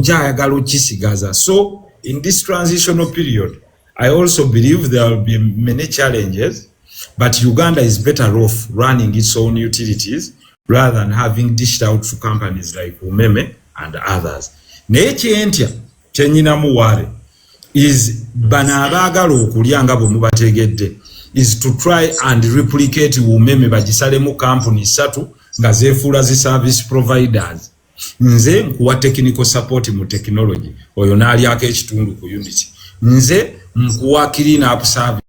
jayagalo kisigaza. So in this transitional period, I also believe there will be many challenges, but Uganda is better off running its own utilities rather than having dished out to companies like Umeme and others. Nekyentya kyenyina muware is banabagalo okulyanga bwe mubategedde is to try and replicate Umeme bagisalemu company 3 nga zefuula zi service providers. Nze nkuwa technical support mu technology oyo nalyako ekitundu ku unity. Nze nkuwa clean up service.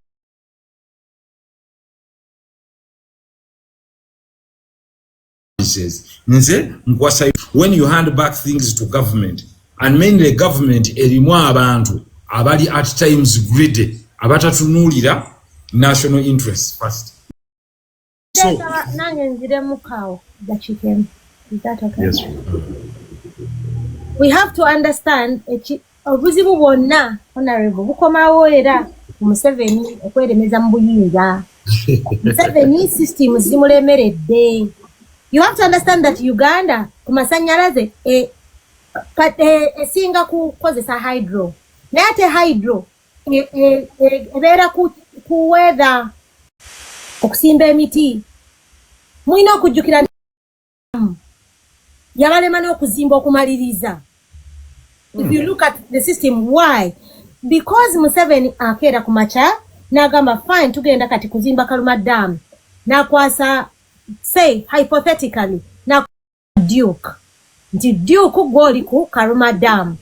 Nze nkuwa when you hand back things to government and mainly government erimu abantu abali at times greedy abatatunulira national interest first. So nange nzire mukao that you can. Is that okay? Yes. We have to understand obuzibu bwonna honorable bukomawo era Museveni okweremeza mbuyinza. Museveni system zimulemeredde. You have to understand that Uganda kumasanyalaze esinga kukozesa hydro. Nate hydro ebera ku weather okusimba emiti. Mwina okujjukira yabalema n'okuzimba okumaliriza. If you look at the system, why? Because Museveni akera kumacha nagamba fine tugenda kati kuzimba Karuma Dam. Nakwasa say hypothetically na Duke. Nti Duke goli ku Karuma Dam.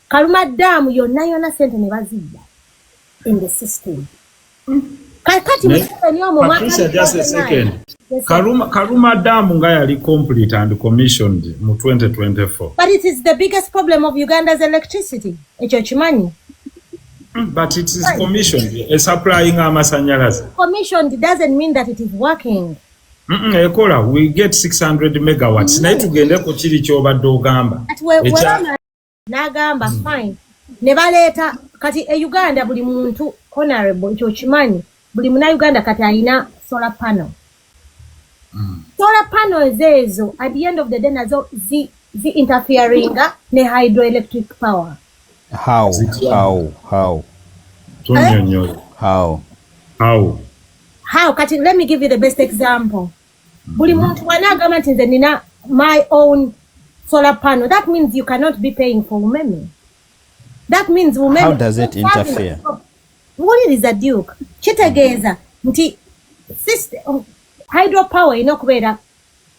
Karuma Dam yonna sente ne bazimba in the system. Kati Museveni omo Patricia, just a second. Yes, Karuma Dam nga yali complete and commissioned mu 2024. But it is the biggest problem of Uganda's electricity. Ekyo kimanyi. But it is commissioned. Supplying amasanyalaze. Commissioned doesn't mean that it is working. Ekola, we get 600 megawatts. Naye tugende ku kiri kyobadde ogamba. Nagamba fine. Ne baleeta kati Uganda buli muntu honorable ekyo kimanyi. Buli muna Uganda kati alina solar panel. Solar panels ezo at the end of the day nazo zi interfering ne hydroelectric power. How? Kati, let me give you the best example. Buli muntu wanagamba nti nze nina my own solar panel. That means you cannot be paying for Umeme. That means Umeme. How does it interfere? What is a Duke? Kitegeeza nti system hydropower inokubeera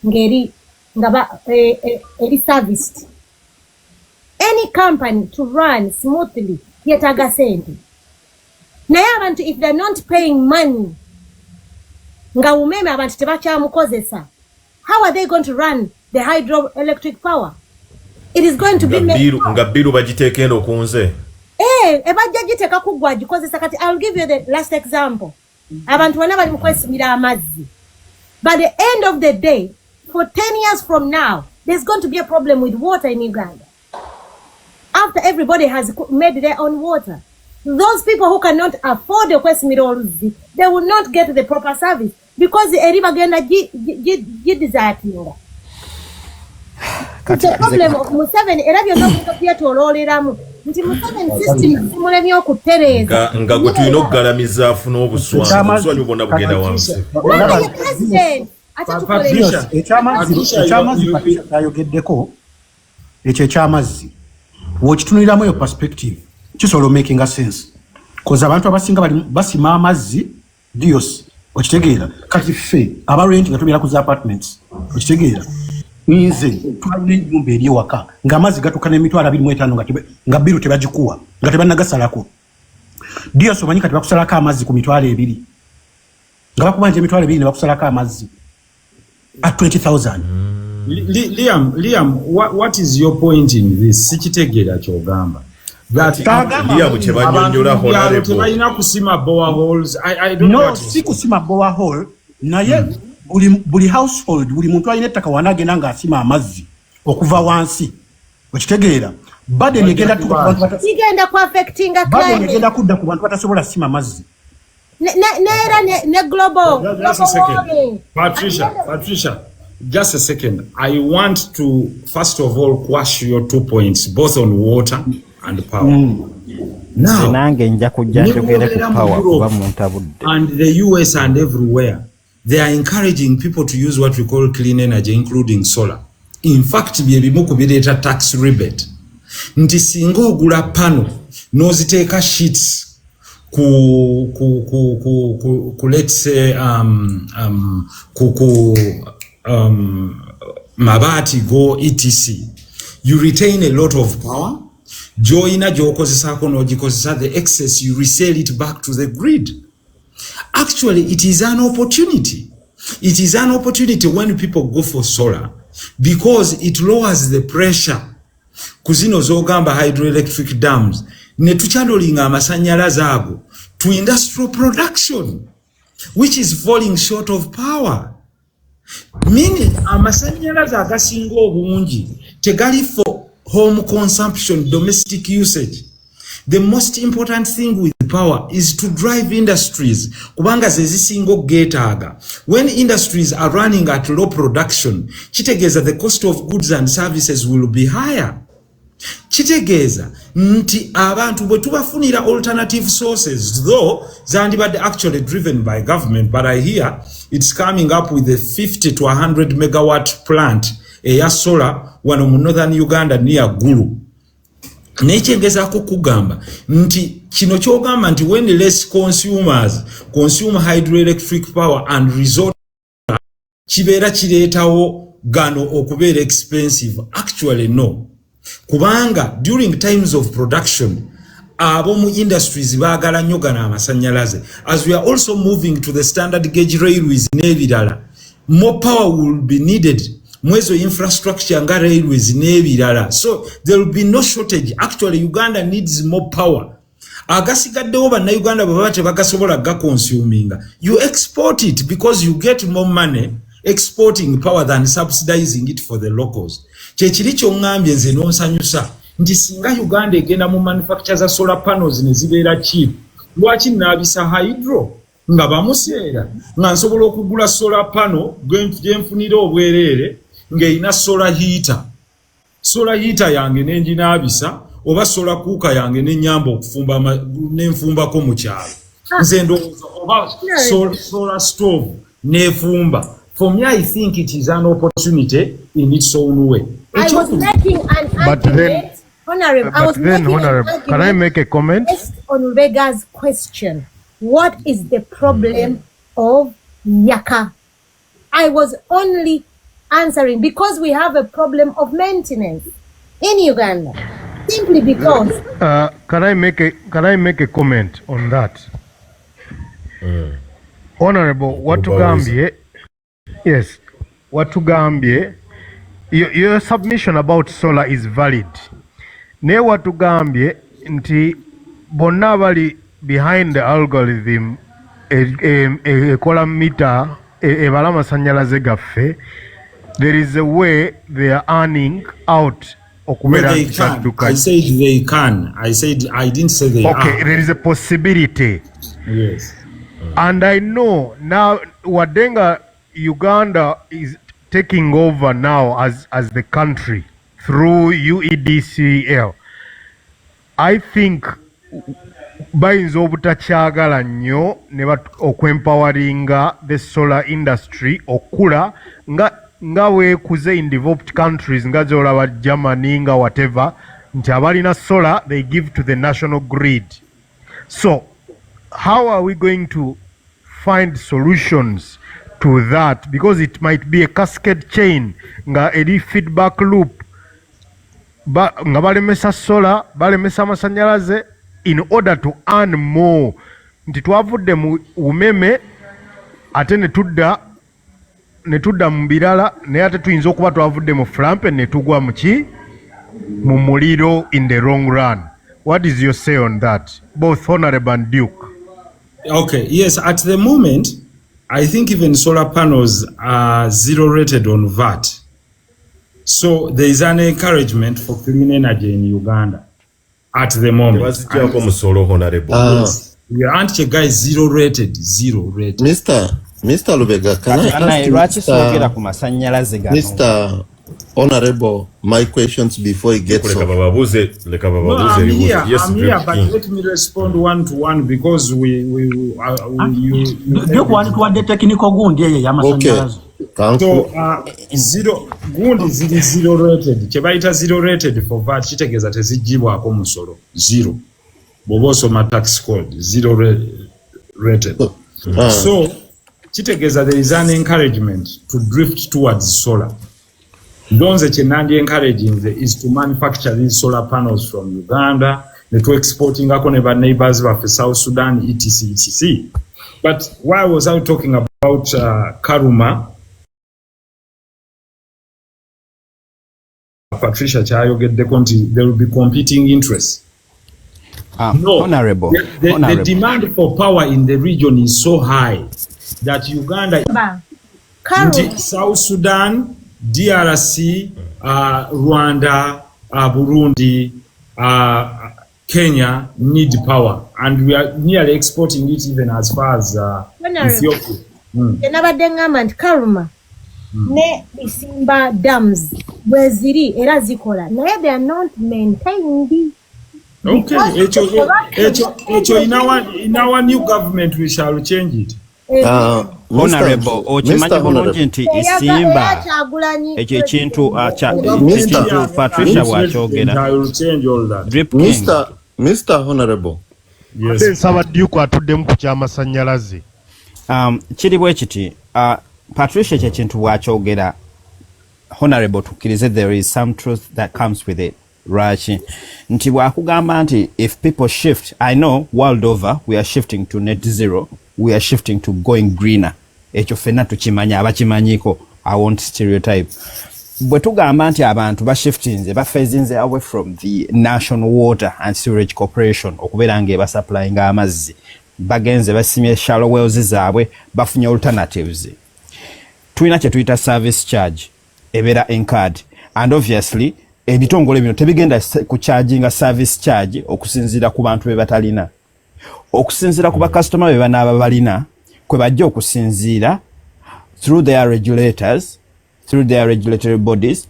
ngeri ngaba eri serviced. Any company to run smoothly yetaga sente. Naye abantu if they're not paying money nga Umeme abantu tebakyamukozesa, how are they going to run the hydroelectric power? It is going to be nga biru bagiteekenda okunze. Ebajja giteeka kuggwa gikozesa kati. I'll give you the last example. Abantu bonna bali mu kwesimira amazzi. By the end of the day, for 10 years from now, there's going to be a problem with water in Uganda. After everybody has made their own water, those people who cannot afford the kwesimira, they will not get the proper service because the eriba genda gidizatinga. It's a problem of Museveni. Era byonna okutya tololeramu. Nti Museveni system zimulemye okutereza. Nga gwe tulina okugalamiza afuna obuswanyu bwonna bugenda wansi. Ekyamazzi ayogeddeko ekyo ekyamazzi wokitunuliramu eyo perspective kisobola making a sense because abantu abasinga basima amazzi dios okitegeera kati ffe abarent nga tubeera ku za apartments okitegeera nze tulina ennyumba eri ewaka ng'amazzi gatuuka n'emitwalo 25 nga biru tebagikuwa nga tebannagasalako dios omanyi kati bakusalako amazzi ku mitwalo 2 nga bakubanja emitwalo 2 ne bakusalako amazzi at 20,000. Liam, what is your point in this? Sikitegera kyogamba. That Liam kyebanyonyola honorable. Tebalina kusima boreholes. I don't know. No, si kusima borehole. Naye buli household, buli muntu alina ettaka wanagenda nga asima amazzi okuva wansi. Okitegeera. Bade negenda tu abantu igenda ku affecting a climate. Bade negenda kudda ku bantu batasobola sima amazzi. Ne global. Just a second. Patricia. just a second. I want to first of all quash your 2 points, both on water and power. Now, and the US and everywhere, they are encouraging people to use what we call clean energy, including solar. In fact, a tax rebate. Nti singa ogula pano noziteeka sheets let's say mabati go etc, you retain a lot of power. Joina jokozesako nogikozesa, the excess you resell it back to the grid. Actually, it is an opportunity. It is an opportunity when people go for solar because it lowers the pressure. Kuzino zogamba hydroelectric dams ne tuchandolinga amasanyalaze ago to industrial production, which is falling short of power. Meaning amasanyalaze agasinga obungi tegali for home consumption, domestic usage. The most important thing with power is to drive industries. Kubanga zezisingo getaga. When industries are running at low production, chitegeza the cost of goods and services will be higher. Chitegeza nti abantu bwe tubafunira alternative sources, though zandibadde actually driven by government, but I hear it's coming up with a 50 to 100 megawatt plant eya solar wano mu northern Uganda near Gulu. Nekyengezako kugamba nti kino kyogamba nti when less consumers consume hydroelectric power and resort kibeera kireetawo gano okubeera expensive. Actually no. Kubanga during times of production abo mu industries baagala nnyo gano amasanyalaze. As we are also moving to the standard gauge railways n'ebirala, more power will be needed mwezo infrastructure nga railways n'ebirala. So there will be no shortage. Actually Uganda needs more power. Agasigaddewo bannayuganda baba tebagasobola gakonsuminga, you export it because you get more money exporting power than subsidizing it for the locals. Kyekiri kyongambye nze n'onsanyusa nti singa Uganda egenda mu manufacture za solar panels ne zibeera cheap, lwaki naabisa hydro nga bamuseera nga nsobola okugula solar panel gyenfunira obwereere ng'erina solar heater yange n'enginaabisa, oba solar cooker yange n'ennyamba okufumba n'enfumbako mu kyalo, nze ndowooza oba solar stove n'efumba. For me, I think it is an opportunity in its own way. I was making an argument, Honorable, can I make a comment? Based on Rega's question, what is the problem of Yaka? I was only answering because we have a problem of maintenance in Uganda. Simply because. Can I make a comment on that? Honorable, Watugambye. Yes, Watugambye, your submission about solar is valid. Ne Watugambye nti bonna bali behind the algorithm ekola meter ebala amasanyalaze gaffe, there is a way they are earning out. They can. I said they can. I didn't say they are. Okay, there is a possibility. Yes. And I know now Wadenga Uganda is taking over now as the country through UEDCL. I think bayinza obutakyagala nnyo ne okwempoweringa the solar industry okula nga weekuze in developed countries nga zolaba Germany nga whatever, nti abalina solar they give to the national grid. So how are we going to find solutions to that? Because it might be a cascade chain nga eri feedback loop nga balemesa solar balemesa amasanyalaze in order to earn more. Nti twavudde mu umeme ate ne tudda mu birala naye ate tuyinza okuba twavudde mu flampe ne tugwa mu muliro in the long run. What is your say on that, both Honorable and Duke? Okay, yes, at the moment I think even solar panels are zero rated on VAT. So there is an encouragement for clean energy in Uganda at the moment. Honorable. Yes. Your aunt guy is zero rated. Mister, Mr. Lubega, can I ask Mr. Honorable my questions before he gets off? No, I'm here, but let me respond one to one because you technical gundi yamasanyalazo. So zero gundi ziri zero rated. Chebaita zero rated for VAT chitegeza tezijibwako musolo zero. Boboso ma tax code zero rated. So chitegeza there is an encouragement to drift towards solar. Donze chenandi encouraging is to manufacture these solar panels from Uganda, to exporting akone neighbors of South Sudan, etc. But why was I talking about Karuma? Patricia Chayo get there will be competing interests. No, Honorable. The demand for power in the region is so high that Uganda, South Sudan, DRC, Rwanda, Burundi, Kenya need power, and we are nearly exporting it even as far as Ethiopia. Karuma. Ne Isimba dams weziri era zikola naye they are not maintained. Okay, in our new government we shall change it. Honorable okimanyi bulungi nti Isimba ekyo ekintu Patricia bw'akyogera Mr. Honorable. Yes. Nsaba Duke atuddemu ku ky'amasannyalaze. Kiri bwe kiti Patricia ekintu bw'akyogera Honorable tukkirize there is some truth that comes with it. Right. Nti bw'akugamba nti if people shift, I know world over we are shifting to net zero, we are shifting to going greener. Ekyo fenna tukimanya abakimanyiko. I won't stereotype. Bwe tugamba nti abantu bashiftinze bafezinze away from the National Water and Sewerage Corporation okubeera nga ebasupplyinga amazzi bagenze basimye shallow wells zaabwe bafunye alternatives. Tulina kye tuyita service charge ebeera incurred, and obviously ebitongole bino tebigenda ku charginga service charge okusinziira ku bantu be batalina, okusinziira ku bakasitoma be banaaba balina kwe bajja okusinziira through their regulators, through their regulatory bodies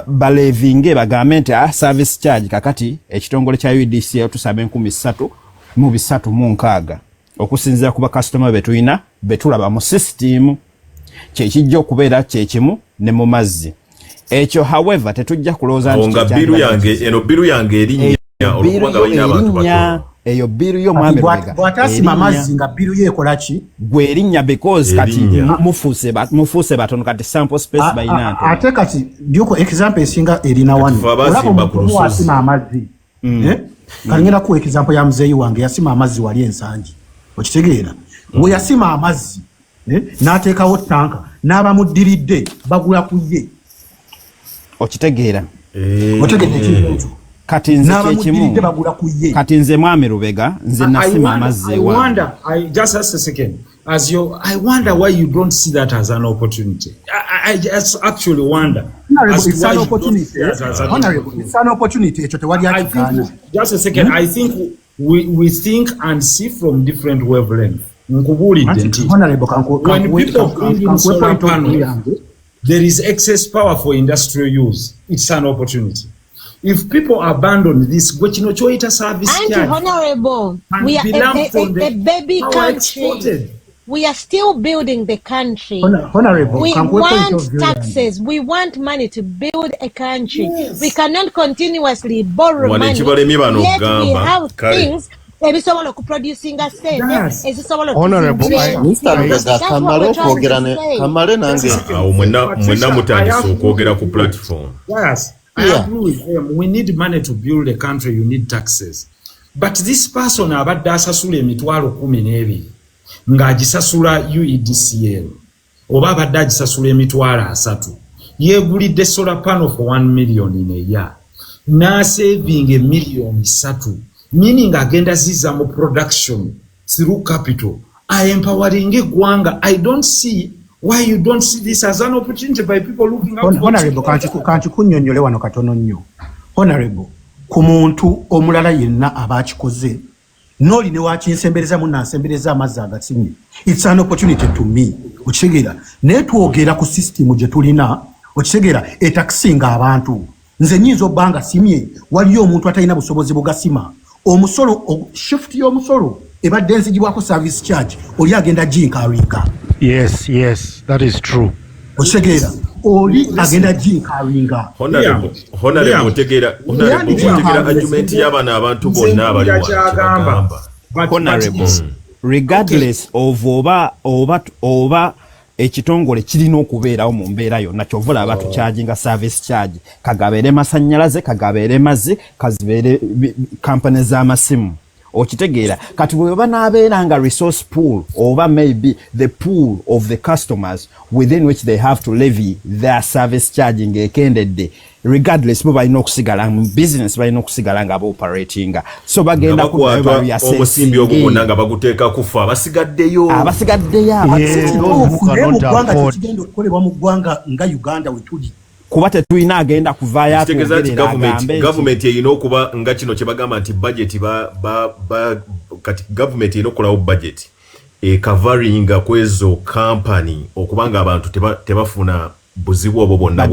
balevinge bagambe nti service charge kakati ekitongole kya UDC tusaba 3,360 okusinziira ku bakasitoma be tulina betulaba mu system kyekijja okubeera kyekimu ne mu mazzi ekyo. However tetujja kulooza nti biru yange erinnya olukubanga balina abantu bato eyo biru yo mwami Lubega bwatasima amazzi nga biru ye ekola ki gwe erinnya because kati mufuse batono kati sample space bayina ate kati dyoko example esinga erina wano olaba asima amazzi kangenda ku example ya mzeyi wange yasima amazzi wali ensangi okitegeera we yasima amazzi n'ateekawo tanka n'abamudiridde bagula ku ye okitegeera kati nze kyekimu kati nze mwami Lubega nze nasima amazzi I wonder, just a second, I wonder why you don't see that as an opportunity. I just actually wonder. It's an opportunity. It's an opportunity. Just a second. I think we think and see from different wavelengths. When people bring in solar panels, there is excess power for industrial use. It's an opportunity. If people abandon this, service Honorable, we are a baby country. We are still building the country. Honorable, we want taxes. We want money to build a country. Yes. We cannot continuously borrow money. Yet we have things. Producing a Honorable, yes, I agree with them. We need money to build a country. You need taxes. But this person abadde asasula emitwalo 12 ng'agisasula UEDCL oba abadde agisasula emitwalo 3 yeegulidde solar panel for 1 million in a year n'asaving $1 million, meaning agenda ziza mu production through capital empowering eggwanga. I don't see why you don't see this as an opportunity by people looking out for Honorable, kanchi kunnyonnyole wano katono nnyo. Honorable, ku muntu omulala yenna abakikoze noli ne wakinsembereza munansembereza amazzi agasimye. It's an opportunity to me. Okitegeera naye twogera ku system gye tulina okitegeera etakisinga abantu. Nze nyinza obbanga simye waliyo omuntu atalina busobozi bugasima omusolo shift y'omusolo ebadde nzigibwako service charge oli agenda jinkaringa. Yes, that is true. Okitegeera oli agenda jinkaringa. Honorable mutegera argument y'abana abantu bonna abali wa Honorable regardless of oba ekitongole kirina okubeerawo mu mbeera yonna kyovula abantu charging service charge kagabeere masannyalaze kagabeere mazzi kazibeere company z'amasimu okitegeera kati bwe banaabeera nga resource pool oba maybe the pool of the customers within which they have to levy their service charging ekendedde regardless bo balina okusigala mu business balina okusigala nga operatinga so bagenda omusimbi ogugonna nga baguteeka kufa abasigaddeyo kigenda okukolebwa mu ggwanga nga Uganda we tuli kuba tetulina agenda kuvaayo government erina okuba nga kino kye bagamba nti budget kati government erina okukolawo budget coveringa kwezo company okubanga abantu tebafuna buzibu obwo bonna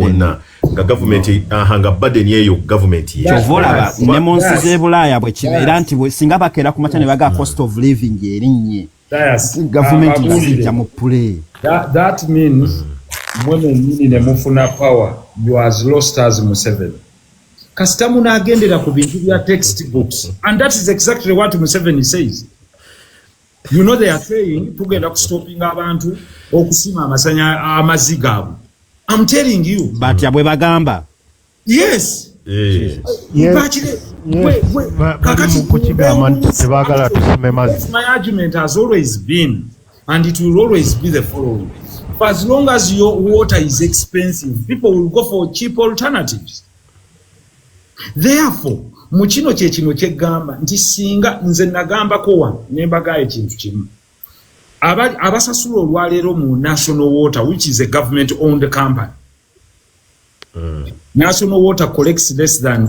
nga government nga burden yeyo government kyovolaba ne mu nsi z'ebulaaya bwe kibeera nti singa bakeera ku makya ne baga cost of living erinnya government izijja mu play. That means mwene nyini ne mufuna power you as lost as Museveni kasita munaagendera ku bintu bya textbooks and that is exactly what Museveni says. You know they are saying tugenda ku stopping abantu okusima amasanya amazzi gaabwe. I'm telling you. But yabwe bagamba. Yes. My argument has always been, and it will always be the following. For as long as your water is expensive, people will go for cheap alternatives. Therefore, mukino kyekino kyegamba nti singa nze nagambako wano nembaga ekintu kimu. Abasasula olwaleero mu National Water, which is a government-owned company. National Water collects less than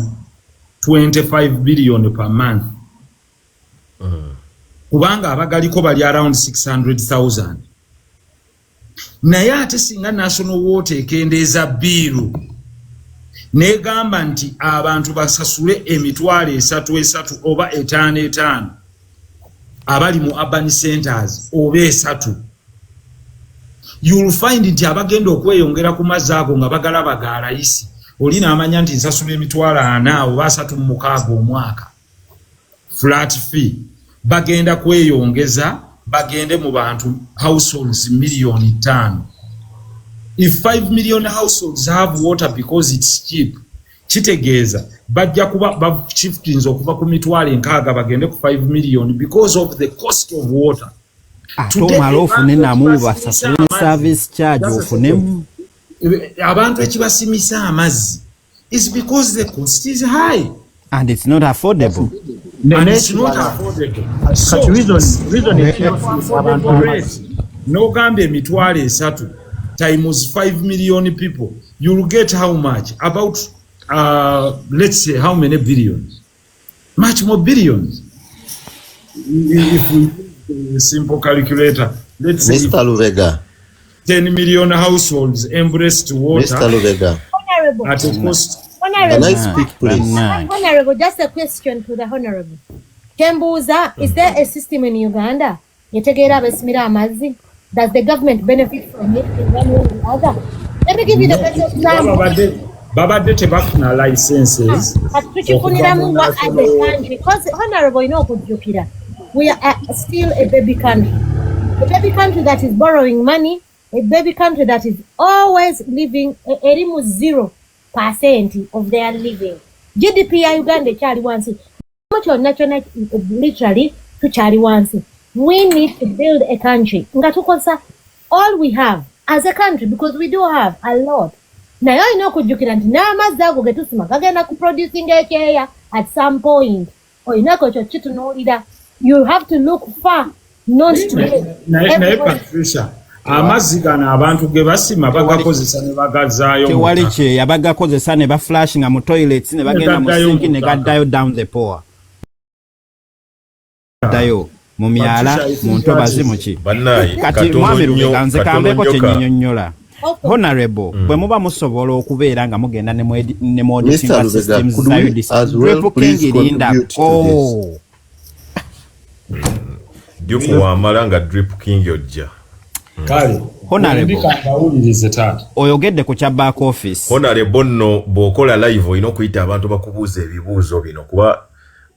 25 billion per month. Kubanga abagaliko bali around 600,000. Naye ate singa National Water ekendeeza biiru negamba nti abantu basasule emitwalo 3 oba 5 abali mu urban centers oba 3, you will find nti abagenda okweyongera ku mazzi ago nga bagalaba ga layisi oli n'amanya nti nsasula emitwalo 4 oba 36 omwaka flat fee bagenda kweyongeza bagende mu bantu households 5 million. If 5 million households have water because it's cheap, kitegeeza bajja kuba shifting okuva ku mitwalo 6 bagende ku 5 million because of the cost of water. Tomalo ofune namu basasule service charge ofune abantu ekibasimisa amazzi is because the cost is high and it's not affordable. And it's not affordable. So reason is no gambe emitwalo 3 times 5 million people, you will get how much? About, let's say, how many billions? Much more billions. If we use a simple calculator, let's say Mr. Luvega. 10 million households embraced water. Mr. Luvega. Honorable. At a cost. Can I speak, please? Honorable, just a question to the Honorable. Tembuza, is there a system in Uganda? Yetegera besimira amazi. Does the government benefit from it in one way or another? Let me give you the best example. Babade tebafuna licenses. What at the country? Because Honorable, you know, kujukira, we are still a baby country. A baby country that is borrowing money, a baby country that is always living almost 0% of their living. GDP ya Uganda chali wansi. Much of national literally to chali wansi. We need to build a country. Ngatukosa all we have as a country, because we do have a lot. Na yo ino kujukira nti na amazago getusima kagenda ku producing ekeya at some point. O inako cho chitu no leader. You have to look far, not to na Patricia. Amaziga na abantu ge basima bagakozesa ne bagazaayo. Tewali kye yabagakozesa ne ba flashing mu toilets ne bagenda mu sink ne gaddayo down the poor. dayo mu myala mu ntobazi muki bannaye kati mwami Lubega nze kambeko kyenyinyonnyola Honorable bwe muba musobola okubeera nga mugenda ne auditing systems za UDC linda Duke wamala nga drip king ojja kale Honorable ndikawulirize taata oyogedde ku kya back office Honorable nno bw'okola live olina okuyita abantu bakubuuza ebibuuzo bino kuba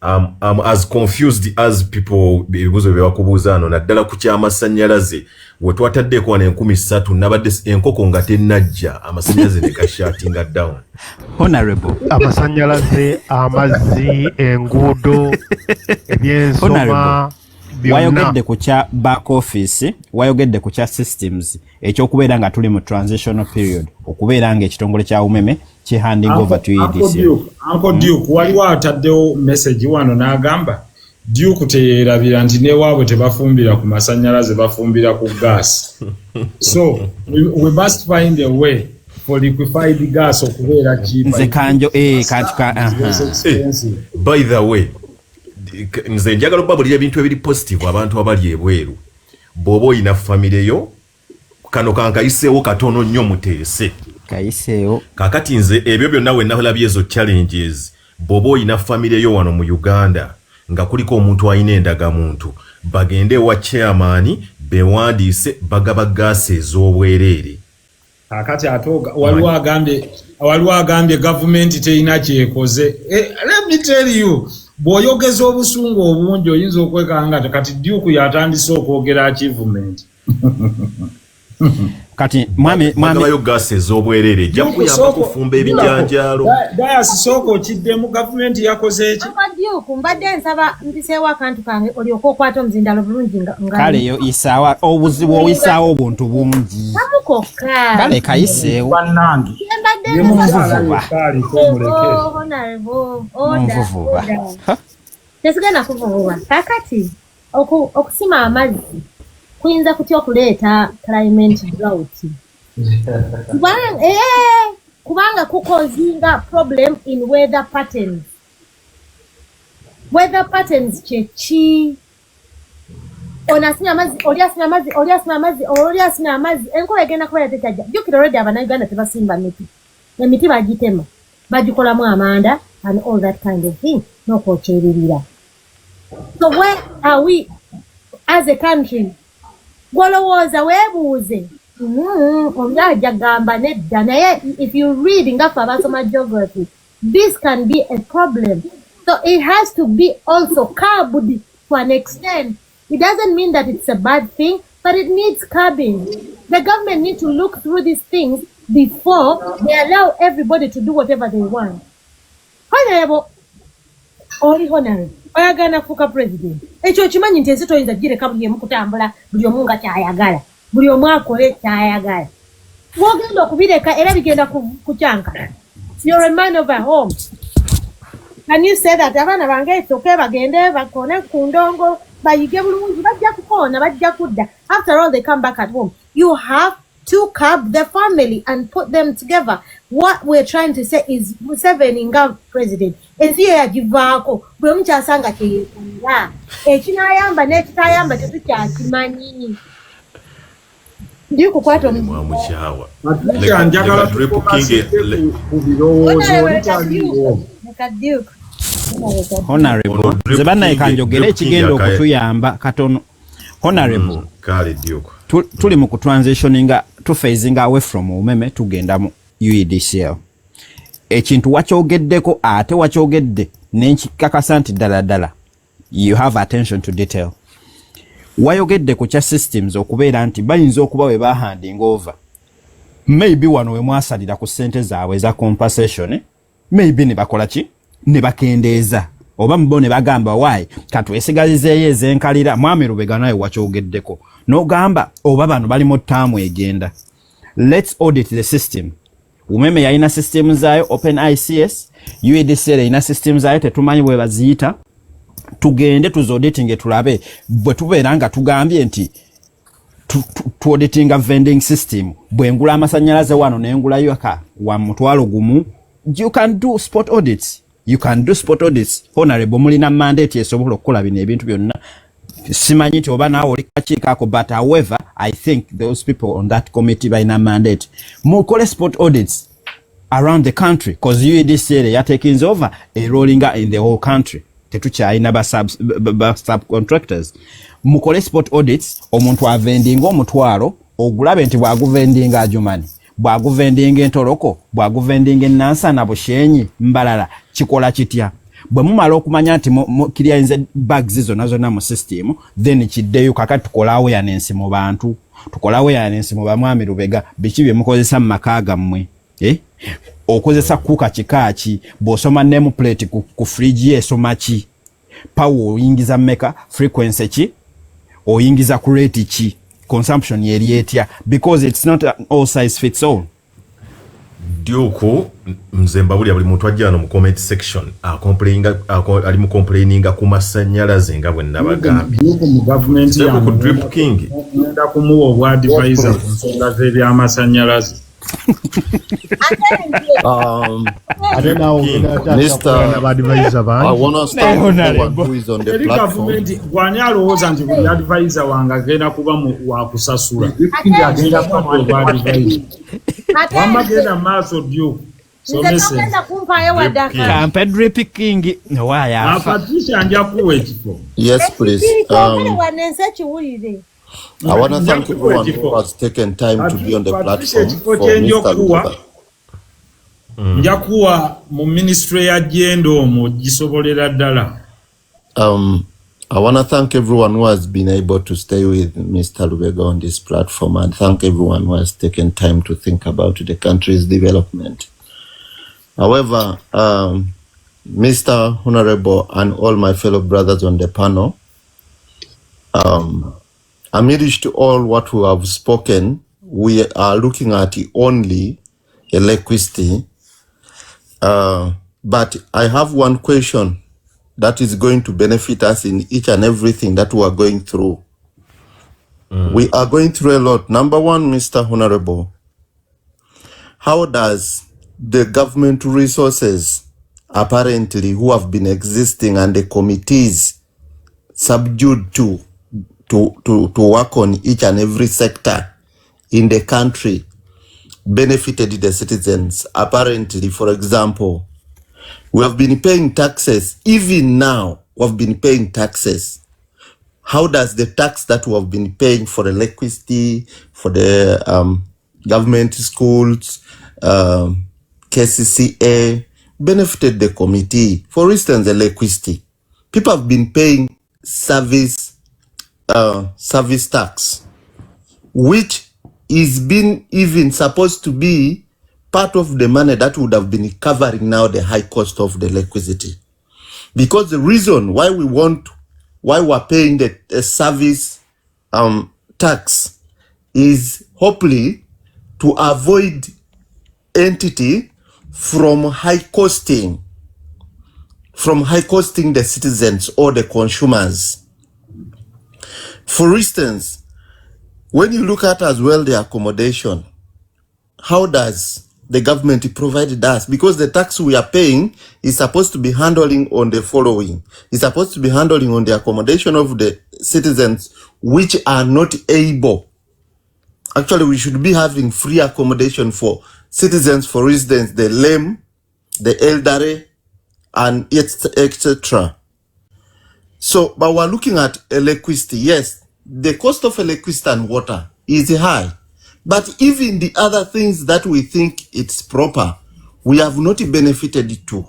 I'm as confused as people ebibuuzo bye bakubuuza ano naddala ku ky'amasannyalaze we twataddeko wano 13,000 nabadde enkoko nga tennajja amasannyalaze ne gashatinga down. Honorable amasannyalaze amazzi enguudo ebyensoma wayogedde ku kya back office wayogedde ku kya systems ekyokubeera nga tuli mu transitional period okubeera nga ekitongole kya umeme handing over to EDC. Uncle Duke waliwo ataddewo message wano n'agamba Duke teyeerabira nti newaabwe tebafumbira ku masannyalaze bafumbira ku gas. So we must find a way for liquefied gas okubeera cheap. Nze kanjo By the way nze njagala obabulira ebintu ebiri positive abantu abali ebweru bw'oba oyina famire yo kano kankayiseewo katono nnyo muteese kayiseewo kakati nze ebyo byonna we nalabye ezo challenges bw'oba oyina famire yo wano mu Uganda nga kuliko omuntu alina endagamuntu bagende wa chairman bewandiise bagaba gaasi ez'obwereere kakati atoga waliwo agambye gavumenti terina kyekoze. Let me tell you bw'oyogeza obusungu obungi oyinza okwekanga kati Duke yatandise okwogera achievement. Kati mwami yo gaasi ez'obwereere ejja kuyamba kufumba ebijanjaalo. Dayasi soko kiddemu gavumenti yakoze eki? Duke mbadde nsaba mpiseewo akantu kange olyoka okwata omuzindalo bulungi nga kale yo isaawa obuzibu oyisaawo obuntu bungi kamukokka kale kayiseewo bannange munvuvuba tesigenda kuvububa kakati okusima amazzi kuyinza kutya okuleeta climate drought kubanga kukozinga problem in weather patterns. Weather patterns chechi onasina amazi enkola egenda kubeera tekyajja jjukira already Abannayuganda tebasimba emiti bagitema bagikolamu amanda and all that kind of thing n'okwokyererera. So where are we as a country? Gwolowooza weebuuze omulajja gamba nedda naye if you read ngaffe abasoma geography this can be a problem. So it has to be also curbed to an extent. It doesn't mean that it's a bad thing, but it needs curbing. The government needs to look through these things before they allow everybody to do whatever they want. Honorable, oyagala kufuuka president. Ekyo kimanyi nti ensi toyinza gireka buli emu kutambula buli omu nga kyayagala. Buli omu akole kyayagala. Wogenda okubireka era bigenda kukyanka. You're a man of a home. Can you say that abana bange etoke bagende bakone ku ndongo bayige bulungi bajja kukoona bajja kudda? After all they come back at home. You have to curb the family and put them together. What we're trying to say is Museveni nga president ensi yagivaako bwe mukyasanga kyeyekunda ekinayamba n'ekitayamba tetukyakimanyi. Ndi kukwata omukyawa njagala Honorable nze bannaye kanjogera ekigenda okutuyamba katono. Honorable kale Duke tuli mu kutransitioninga phasing away from umeme tugenda mu UEDCL. Ekintu wakyogeddeko ate wakyogedde n'enkikakasa nti ddala you have attention to detail. Wayogedde ku kya systems okubeera nti bayinza okuba we bahanding over maybe wano we mwasalira ku ssente zaabwe za compensation maybe ne bakola ki ne bakendeeza oba mbo ne bagamba why katwesigalizeeyo ezenkalira. Mwami Lubega naye wakyogeddeko n'ogamba oba bano bali mu ttaamu egenda. Let's audit the system. Umeme yalina system zaayo Open ICS, UEDCL yalina system zaayo tetumanyi bwe baziyita. Tugende tuzauditinge tulabe bwe tubeera nga tugambye nti tuauditinga vending system bwengula amasannyalaze wano nengulayo wa mutwalo gumu. You can do spot audits. You can do spot audits. Honorable mulina mandate esobola okukola bino ebintu byonna. Simanyi nti oba naawe oli kakiiko, but however, I think those people on that committee balina mandate. Mukole spot audits around the country, because UEDC are taking over a rolling in the whole country. Tetukyalina ba subcontractors. Mukole spot audits, omuntu avendinga omutwalo, ogulabe nti bwaguvendinga ajumani, bwaguvendinga entoloko, bwaguvendinga Nansana, Bushenyi, Mbalala, kikola kitya. Bwe mumala okumanya nti kiriyanze bags zonna mu system, then kiddeyo kakati tukola awareness mu bantu, tukola awareness mu bamwami Lubega, biki bye mukozesa mu maka gammwe. Okozesa kuka kikaaki, bw'osoma name plate ku fridge esoma ki, power oyingiza mmeka, frequency ki, oyingiza ku rate ki, consumption yeri etya, because it's not all size fits all. Dioko mzemba buli buli muntu ajja mu comment section ali mu complaininga ku masanyalaze nga bwe nabagambye. Dioko mu government ya ku drip king nda kumuwa obwa advisor ku nsonga z'ebyamasanyalaze. Mr. I want to start with one who is on the platform. Gwani alowooza nti buli advisor wange agenda kuba wa kusasula. Agenda kuba wa advisor. Wamagenda maaso Duke. So listen. Kampe drip king. Waya. Patricia nja kuwa ekifo. Yes, please. I want to thank everyone who has taken time to be on the platform for Mr. Luba. Njakuwa mu ministry ya jendo mu gisobolera ddala. I want to thank everyone who has been able to stay with Mr. Lubega on this platform, and thank everyone who has taken time to think about the country's development. However, Mr. Honorable and all my fellow brothers on the panel, amidst all what we have spoken, we are looking at only electricity. But I have one question that is going to benefit us in each and everything that we are going through. We are going through a lot. Number one, Mr. Honorable, how does the government resources apparently who have been existing and the committees subdued to work on each and every sector in the country benefited the citizens? Apparently, for example, we have been paying taxes. Even now, we have been paying taxes. How does the tax that we have been paying for electricity, for the government schools, KCCA, benefited the committee? For instance, electricity. People have been paying service tax, which is been even supposed to be part of the money that would have been covering now the high cost of the electricity. Because the reason why we're paying the service tax is hopefully to avoid entity from high costing the citizens or the consumers. For instance, when you look at as well the accommodation, how does the government provide us? Because the tax we are paying is supposed to be handling on the following. It's supposed to be handling on the accommodation of the citizens which are not able. Actually, we should be having free accommodation for citizens, for instance, the lame, the elderly, and etc. So, but we're looking at electricity. Yes, the cost of electricity and water is high. But even the other things that we think it's proper, we have not benefited to.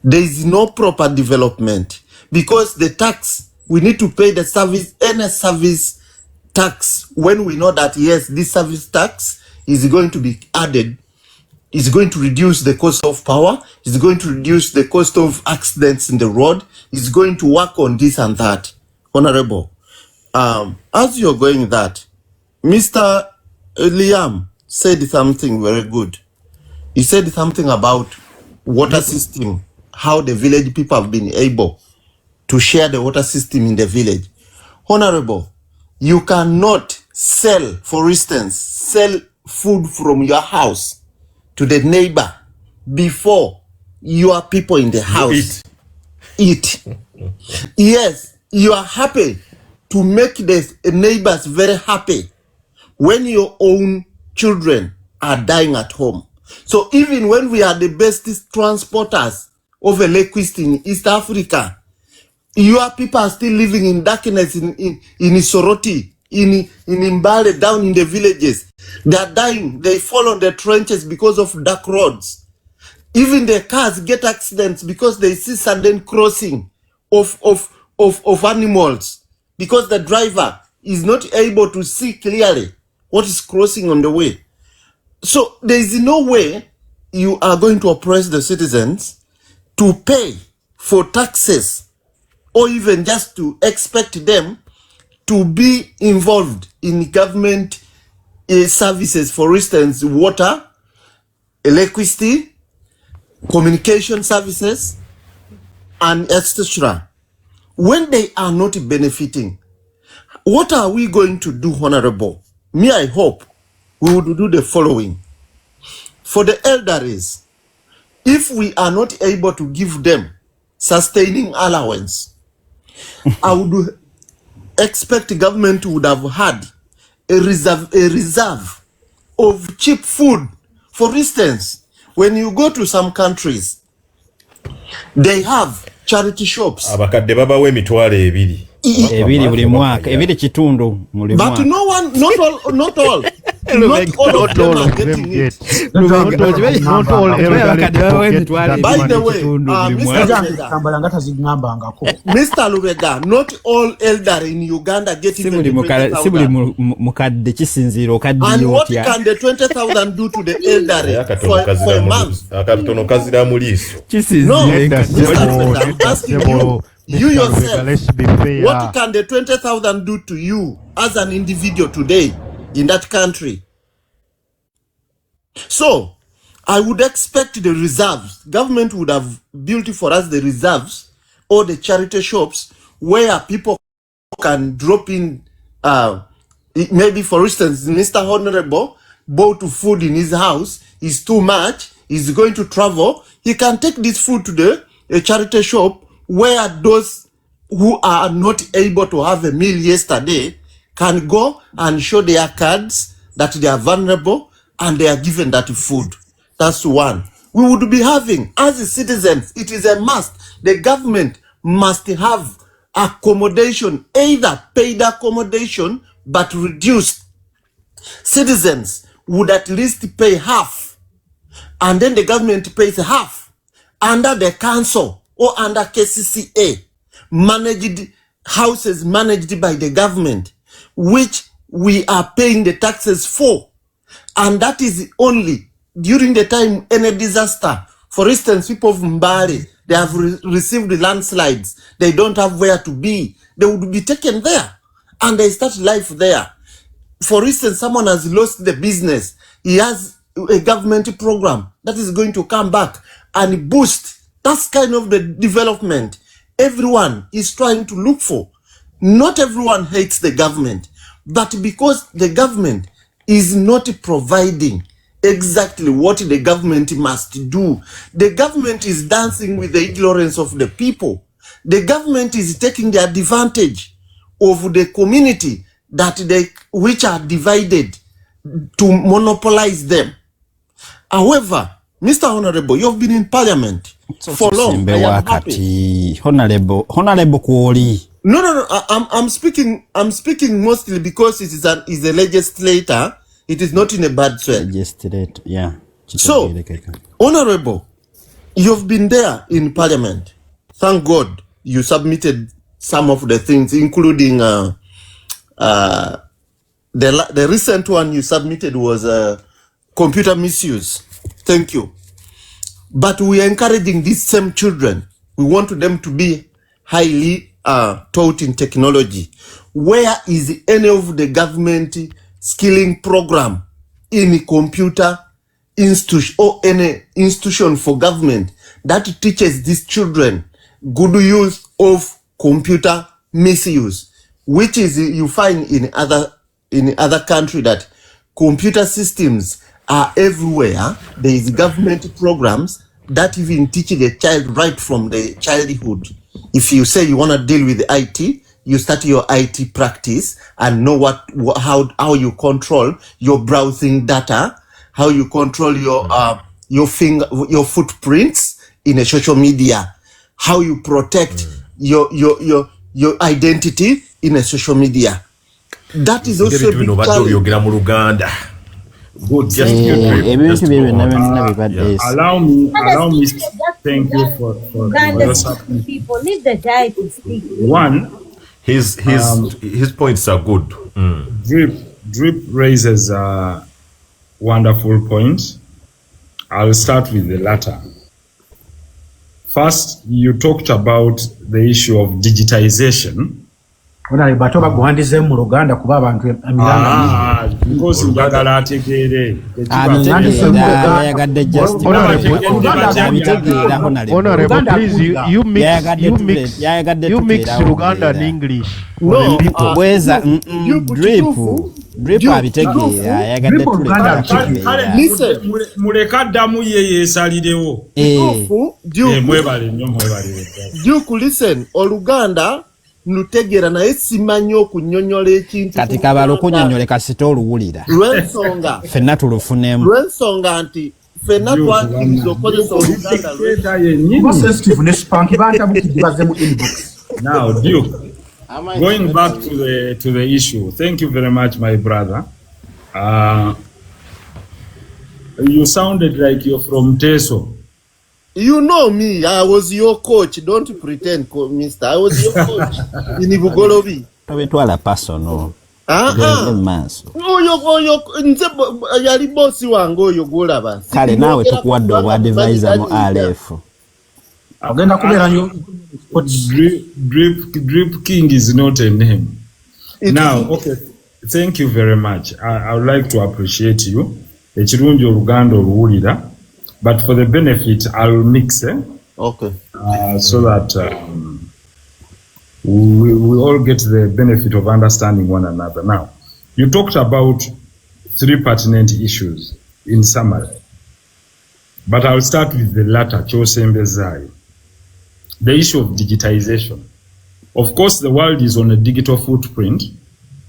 There is no proper development because the tax, we need to pay the service, any service tax, when we know that, yes, this service tax is going to be added, is going to reduce the cost of power, is going to reduce the cost of accidents in the road, is going to work on this and that. Honorable, as you're going that, Mr. Liam said something very good. He said something about water system, how the village people have been able to share the water system in the village. Honorable, you cannot sell, for instance, sell food from your house to the neighbor before your people in the house eat. Yes, you are happy to make the neighbors very happy when your own children are dying at home. So even when we are the best transporters of electricity in East Africa, your people are still living in darkness in Soroti, in Mbale, down in the villages. They are dying. They fall on the trenches because of dark roads. Even the cars get accidents because they see sudden crossing of animals, because the driver is not able to see clearly what is crossing on the way. So there is no way you are going to oppress the citizens to pay for taxes, or even just to expect them to be involved in government services, for instance, water, electricity, communication services, and etc. When they are not benefiting, what are we going to do, Honorable? Me, I hope we would do the following. For the elderlies, if we are not able to give them sustaining allowance, I would expect the government would have had a reserve of cheap food. For instance, when you go to some countries, they have charity shops. Abakadde babawe emitwalo ebiri. Ebiri buli mwaka, ebiri kitundu buli mwaka. But no one, not all, not all of them are getting it. Not all elderly people get By that the money. Mr. Lubega, not all elderly in Uganda get even the 20,000. Mukadde kisinziro kaddi And what yotya. can the 20,000 do to the elderly for a month? Akatono kazira muliiso. No, Kisinziro. I'm asking you yourself, Let's be fair. what can the 20,000 do to you as an individual today in that country? So, I would expect the reserves. Government would have built for us the reserves or the charity shops where people can drop in. Maybe, for instance, Mr. Honorable bought food in his house is too much. He's going to travel. He can take this food to the charity shop where those who are not able to have a meal yesterday can go and show their cards that they are vulnerable and they are given that food. That's one. We would be having, as citizens, it is a must. The government must have accommodation, either paid accommodation but reduced. Citizens would at least pay half, and then the government pays half under the council or under KCCA, managed houses managed by the government, which we are paying the taxes for. And that is only during the time any disaster. For instance, people of Mbale, they have received landslides. They don't have where to be. They would be taken there and they start life there. For instance, someone has lost the business. He has a government program that is going to come back and boost. That's kind of the development everyone is trying to look for. Not everyone hates the government, but because the government is not providing exactly what the government must do, the government is dancing with the ignorance of the people. The government is taking the advantage of the community that which are divided to monopolize them. However, Mr. Honorable, you've been in parliament for long. I am happy. Honorable Kuoli. No. I'm speaking mostly because it is a legislator. It is not in a bad way. Legislator, yeah. So, Honorable, you've been there in parliament. Thank God you submitted some of the things, including the recent one you submitted was computer misuse. Thank you. But we are encouraging these same children. We want them to be highly taught in technology. Where is any of the government skilling program in computer institution or any institution for government that teaches these children good use of computer misuse, which is you find in other country that computer systems are everywhere. There is government programs that even teaching a child right from the childhood. If you say you want to deal with IT, you start your IT practice and know how you control your browsing data, how you control your footprints in a social media, how you protect your identity in a social media. That is also a big challenge. Good. Just allow me. Thank you for people. Leave the guy to speak. One, his points are good. Drip raises wonderful points. I'll start with the latter. First, you talked about the issue of digitization. Bato baguhandize mu Uganda kuba abantu emiranga because njagala ategeere Honorable, please, you mix Uganda and English. No, drip abitegeera yagadde listen, muleka ddamu ye yeesalirewo mwebale nnyo mwebale Duke, listen, Oluganda nutegera naye simanyi okunyonyola ekintu kati kabalo okunyonyola kasita oluwulira lw'ensonga ffenna tulufunemu lw'ensonga nti ffenna twakiriza okozesa Oluganda sensitive ne spank bantabukidde baze mu inbox. Now, Duke, going back to the issue, thank you very much, my brother. You sounded like you're from Teso. You know me, I was your coach. Don't pretend, mister. I was your coach in Ibugolobi. Tobetwala personal. Oyo nze yali bosi wange oyo golaba. Kale nawe tukuwadde obwadvisor mu RF. Agenda kubeera nyo Drip King is not a name. Now, okay, thank you very much. I would like to appreciate you. Ekirungi Oluganda oluwulira. But for the benefit, I'll mix it. Okay. So that we all get the benefit of understanding one another. Now, you talked about 3 pertinent issues in summary. But I'll start with the latter, Chosembezai. The issue of digitization. Of course, the world is on a digital footprint,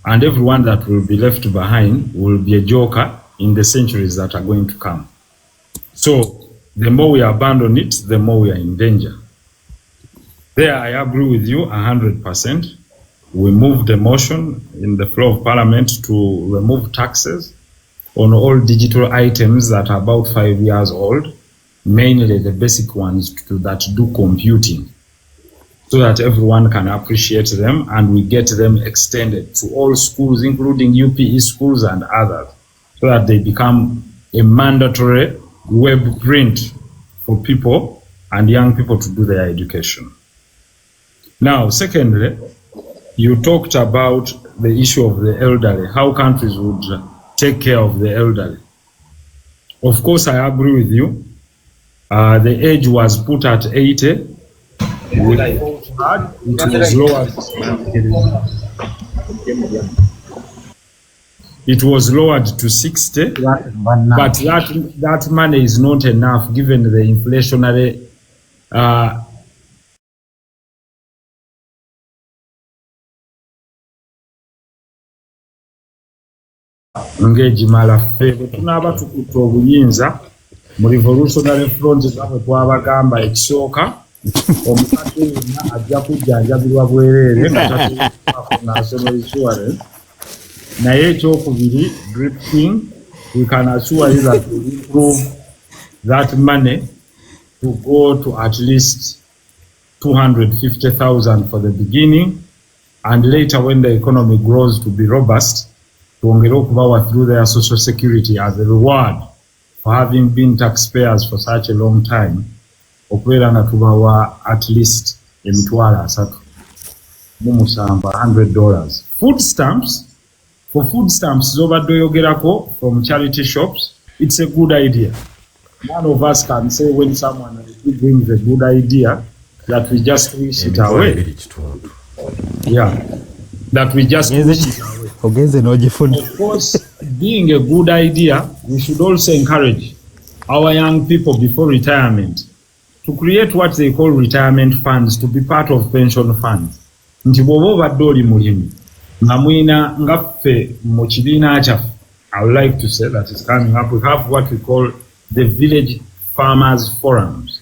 and everyone that will be left behind will be a joker in the centuries that are going to come. So, the more we abandon it, the more we are in danger. There, I agree with you 100%. We moved the motion in the floor of Parliament to remove taxes on all digital items that are about 5 years old, mainly the basic ones that do computing, so that everyone can appreciate them and we get them extended to all schools, including UPE schools and others, so that they become a mandatory web print for people and young people to do their education. Now, secondly, you talked about the issue of the elderly, how countries would take care of the elderly. Of course, I agree with you. The age was put at 80. It was lowered. It was lowered to 60, but that money is not enough given the inflationary ngejimala febe tunaba tukuta obuyinza mu revolutionary front zabo twabagamba ekisooka omukate yenna ajja kujjanjabirwa bwerere nga national insurance. Naye ekyokubiri, Drip King, we can assure you that we improve that money to go to at least 250,000 for the beginning, and later when the economy grows to be robust, tuongere okubawa through their social security as a reward for having been taxpayers for such a long time, okubeera nga tubawa at least emitwalo 3 mu musamba $100. Food stamps, for food stamps zobadde oyogerako from charity shops, it's a good idea. None of us can say when someone brings a good idea that we just wish it away. Yeah, that we just wish it away. Of course, being a good idea, we should also encourage our young people before retirement to create what they call retirement funds to be part of pension funds. Nti bw'oba obadde oli mulimu nga mwina nga ffe mu kibiina kyaffe, I would like to say that is coming up. We have what we call the village farmers forums.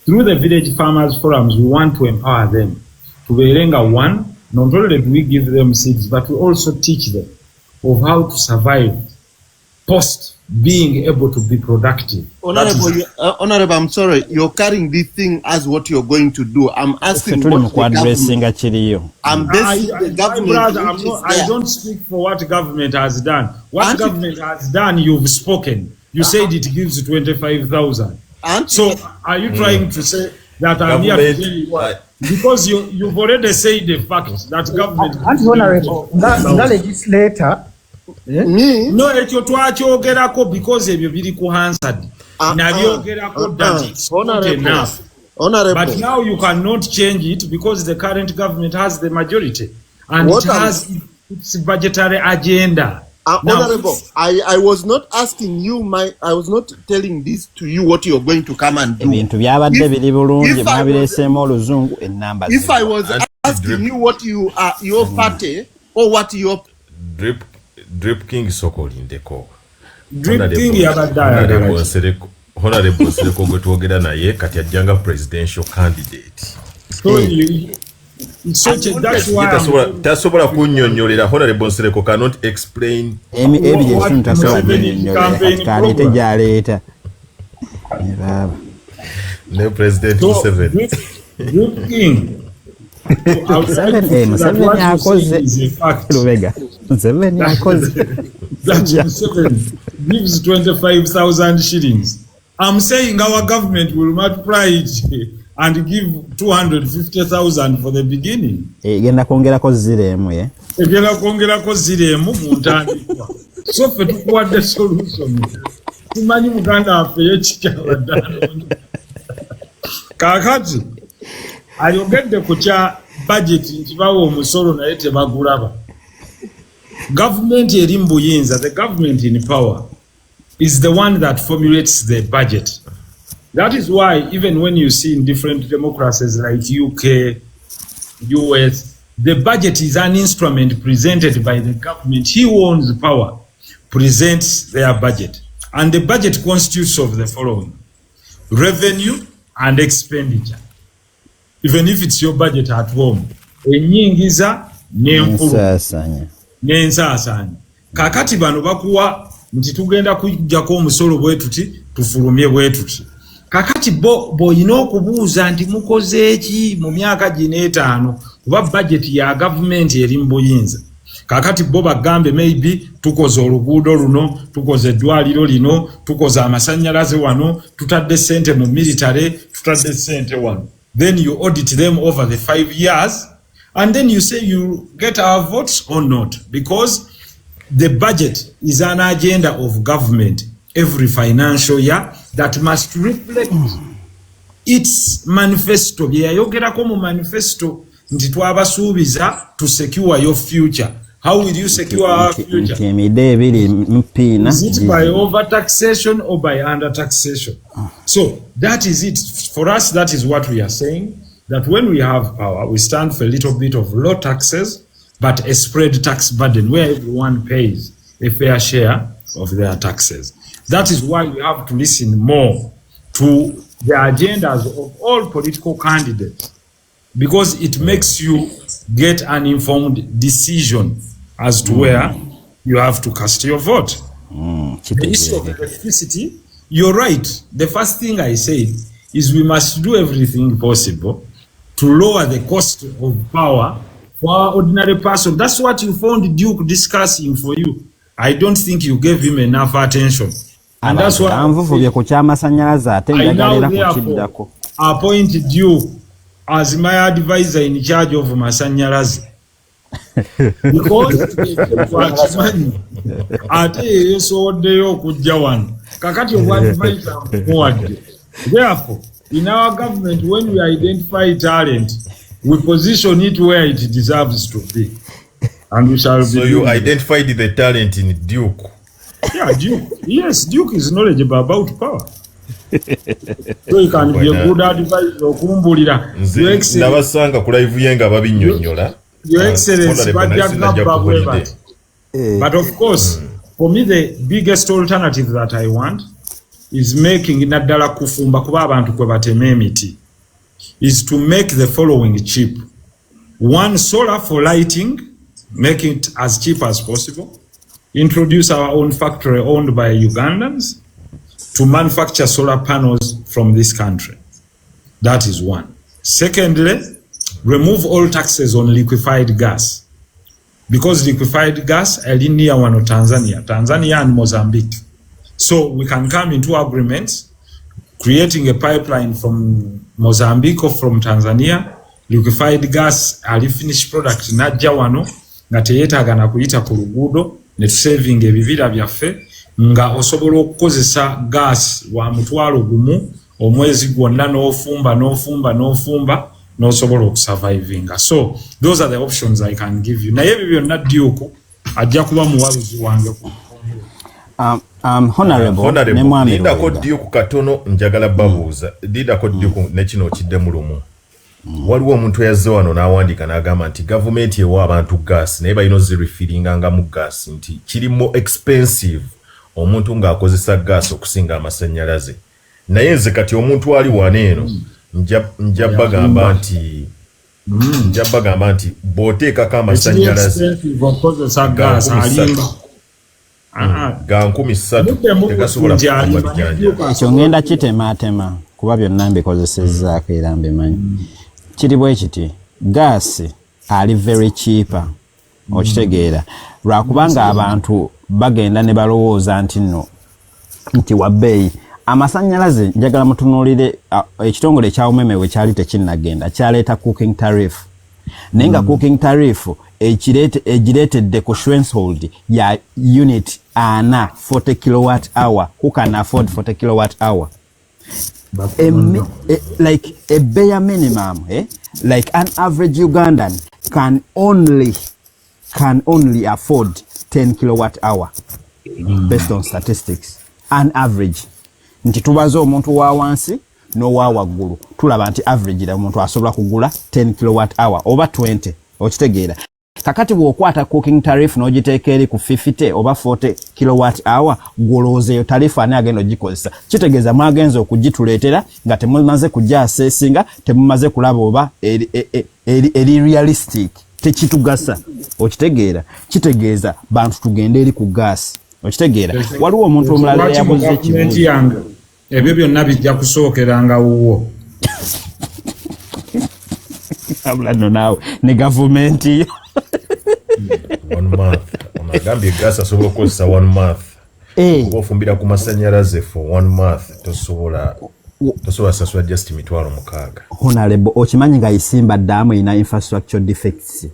Through the village farmers forums, we want to empower them to be one. Not only do we give them seeds, but we also teach them of how to survive post being able to be productive. Honorable, I'm sorry, you're carrying this thing as what you're going to do. I'm asking what the government. I'm basing the government. Brother, I don't speak for what government has done. What government has done, you've spoken. You said it gives 25,000. So are you trying to say that I'm here to tell you what? Because you've already said the fact that government. Honorable, the legislator. No, ekyo twakyogerako because ebyo biri ku Hansard. Nabyogerako that it's not enough. But now you cannot change it because the current government has the majority and it has its budgetary agenda. Honorable, I was not asking you I was not telling this to you what you're going to come and do. If I was asking you what you are, your party, or what your Drip King Sokol in the call. Drip King Honorable Nsonga gwe twogera naye kati ajjanga presidential candidate. Tasobola kunnyonnyolera. Honorable Nsonga cannot explain. No President Museveni. Drip King. Gives 25,000 shillings. I'm saying our government will multiply it and give 250,000 for the beginning. Egenda kwongerako ziremu mu ntandikwa. So ffe tukuwadde solution. Tumanyi Muganda waffe yekikyabadde. Kaakati ayogedde ku kya budget nti bawa omusolo naye tebagulaba. Government eri mu buyinza, the government in power is the one that formulates the budget. That is why even when you see in different democracies like UK, US, the budget is an instrument presented by the government. He who owns power presents their budget. And the budget constitutes of the following: revenue and expenditure. Even if it's your budget at home, enyingiza n'ensaasanya. Kakati bano bakuwa nti tugenda kujjako omusolo bwe tuti tufulumye bwe tuti. Kakati boyina okubuuza nti mukoze eki mu myaka gino 5 kuba budget ya government eri mu buyinza. Kakati bo bagambe maybe tukoze oluguudo luno, tukoze eddwaliro lino, tukoze amasannyalaze wano, tutadde ssente mu military, tutadde ssente wano. Then you audit them over the 5 years and then you say you get our votes or not, because the budget is an agenda of government every financial year that must reflect its manifesto. Byeyayogerako mu manifesto nti twabasuubiza to secure your future. How will you secure our future? Is it by over taxation or by under taxation? So that is it. For us, that is what we are saying, that when we have power, we stand for a little bit of low taxes, but a spread tax burden where everyone pays a fair share of their taxes. That is why we have to listen more to the agendas of all political candidates, because it makes you get an informed decision as to where you have to cast your vote. The issue of electricity, you're right. The first thing I said is we must do everything possible to lower the cost of power for our ordinary person. That's what you found Duke discussing for you. I don't think you gave him enough attention. And that's why I now therefore appoint Duke as my advisor in charge of Masanyarazi. Because wakimanyi ate yesooddeyo okujja wano kakati obwadvisor muwadde. Therefore, in our government, when we identify talent, we position it where it deserves to be, and we shall be. So you identified the talent in Duke. Yeah, Duke. Yes, Duke is knowledgeable about power. So you can be a good advisor okumbulira. Nabasanga ku live yenga babinnyonnyola. Your Excellency, but of course, for me the biggest alternative that I want is making naddala kufumba kuba abantu kwe batema emiti is to make the following cheap. One, solar for lighting, make it as cheap as possible. Introduce our own factory owned by Ugandans to manufacture solar panels from this country. That is one. Secondly, remove all taxes on liquefied gas. Because liquefied gas are near one of Tanzania and Mozambique. So we can come into agreements, creating a pipeline from Mozambique or from Tanzania, liquefied gas, ali finished product, najja wano, nga teyetaaga na kuyita ku luguudo, ne saving ebibira byaffe, nga osobola okukozesa gas wa mutwalo gumu, omwezi gwonna n'ofumba, n'osobola okusurvivinga. So those are the options I can give you. Naye ebyo byonna Duke ajja kuba muwaluzi wange ku Honorable Didako Duke katono njagala babuuza. Didako Duke nekino kidde mu lumu. Waliwo omuntu yazze wano n'awandiika n'agamba nti gavumenti ewa abantu gas naye balina ozirefilinganga mu gas nti kiri more expensive omuntu ng'akozesa gas okusinga amasannyalaze. Naye nze kati omuntu ali wano eno nja bagamba nti bw'oteekako amasannyalaze ga 13 tegasobola kufumba bijanja. Ekyo ngenda kitemaatema kuba byonna mbikozesezzaako era mbimanyi. Kiri bwe kiti gas ali very cheaper okitegeera lwakubanga abantu bagenda ne balowooza nti wabbeeyi. Amasannyalaze njagala mutunuulire ekitongole ekya umeme we kyali tekinnagenda kyaleeta cooking tariff. Naye nga cooking tariff egireetedde ku threshold ya unit 40 kilowatt hour. Who can afford 40 kilowatt hour? Like a bare minimum, like an average Ugandan can only afford 10 kilowatt hour based on statistics. An average. Nti tubaze omuntu wa wansi n'owa waggulu tulaba nti average la omuntu asobola kugula 10 kilowatt hour oba 20 okitegeera. Kakati bw'okwata cooking tariff n'ogiteeka eri ku 50 oba 40 kilowatt hour gwolowooza eyo tarifu ani agenda ogikozesa. Kitegeeza mwagenza okugituleetera nga temumaze kujja assessinga, temumaze kulaba oba eri realistic, tekitugasa okitegeera. Kitegeeza bantu tugende eri ku gas okitegeera. Waliwo omuntu omulala yabuze ekibuuzo. Ebyo byonna bijja kusookeranga wuwo. Abulano naawe ne gavumenti yo. 1 month. Onagambye gas asobola okukozesa 1 month. Oba ofumbira ku masannyalaze for 1 month tosobola sasula just mitwalo 6. Honorable okimanyi nga Isimba daamu ina infrastructure defects.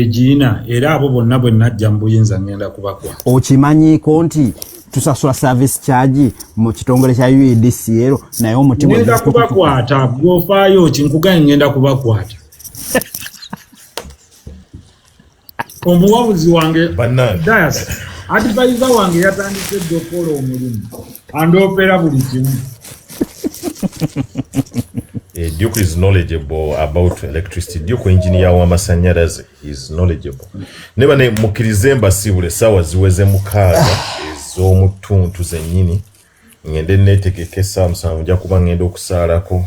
Gina era abo bonna bwe najja mu buyinza ngenda kubakwa. Okimanyiiko nti tusasula service charge mu kitongole kya UEDCL naye omutima ngenda kubakwata gwofaayo kinkuganye ngenda kubakwata. Omuwabuzi wange Dias advisor wange yatandise dokolo omulimu andopera buli kimu. Duke is knowledgeable about electricity. Duke engineer wa masannyalaze is knowledgeable. Neba ne mukirize mbasibule sawa ziweze mukaaga ez'omutuntu zennyini ngende netegekesa musanvu nja kuba ngenda okusaalako.